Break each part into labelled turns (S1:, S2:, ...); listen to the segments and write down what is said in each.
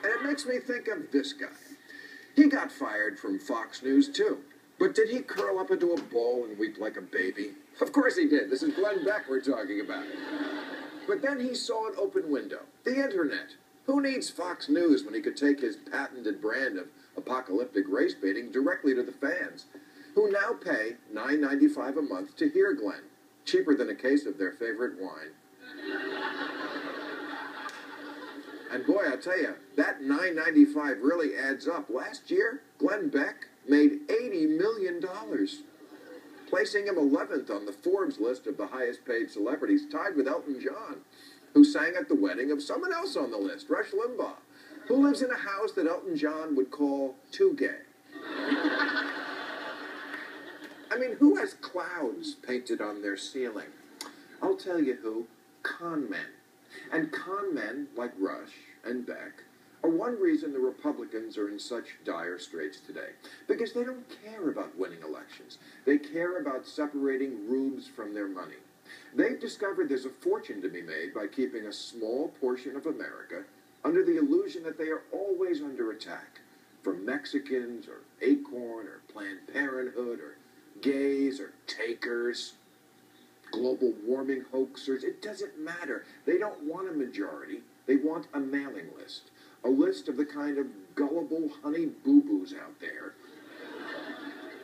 S1: And it makes me think of this guy. He got fired from Fox News, too. But did he curl up into a ball and weep like a baby? Of course he did. This is Glenn Beck we're talking about. But then he saw an open window. The internet. Who needs Fox News when he could take his patented brand of apocalyptic race baiting directly to the fans, who now pay $9.95 a month to hear Glenn, cheaper than a case of their favorite wine. And boy, I tell you, that $9.95 really adds up. Last year, Glenn Beck made $80 million, placing him 11th on the Forbes list of the highest paid celebrities, tied with Elton John, who sang at the wedding of someone else on the list, Rush Limbaugh, who lives in a house that Elton John would call too gay. I mean, who has clouds painted on their ceiling? I'll tell you who. Con men. And con men, like Rush and Beck, are one reason the Republicans are in such dire straits today. Because they don't care about winning elections. They care about separating rubes from their money. They've discovered there's a fortune to be made by keeping a small portion of America under the illusion that they are always under attack from Mexicans or Acorn or Planned Parenthood or gays or takers, global warming hoaxers. It doesn't matter. They don't want a majority. They want a mailing list. A list of the kind of gullible honey boo-boos out there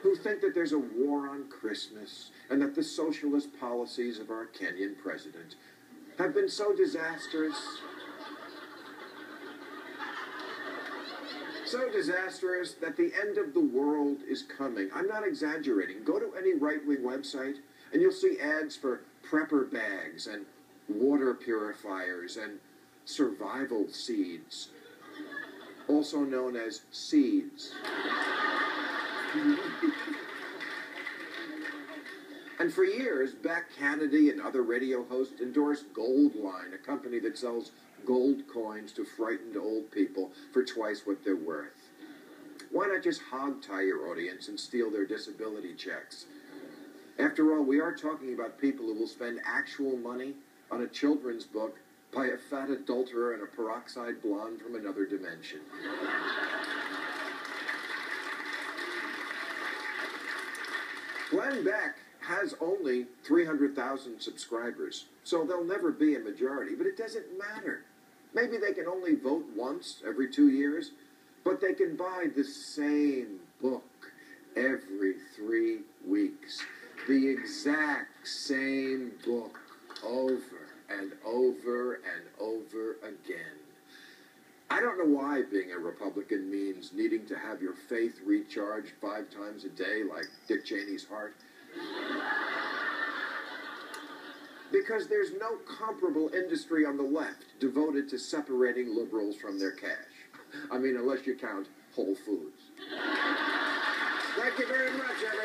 S1: who think that there's a war on Christmas and that the socialist policies of our Kenyan president have been so disastrous that the end of the world is coming. I'm not exaggerating. Go to any right-wing website and you'll see ads for prepper bags and water purifiers and survival seeds, also known as seeds. And for years, Beck, Hannity, and other radio hosts endorsed Goldline, a company that sells gold coins to frightened old people for twice what they're worth. Why not just hog-tie your audience and steal their disability checks? After all, we are talking about people who will spend actual money on a children's book by a fat adulterer and a peroxide blonde from another dimension. Glenn Beck has only 300,000 subscribers, so they'll never be a majority, but it doesn't matter. Maybe they can only vote once every 2 years, but they can buy the same book every 3 weeks. The exact same book over and over and over again. I don't know why being a Republican means needing to have your faith recharged 5 times a day like Dick Cheney's heart. Because there's no comparable industry on the left devoted to separating liberals from their cash. I mean, unless you count Whole Foods. Thank you very much, everybody.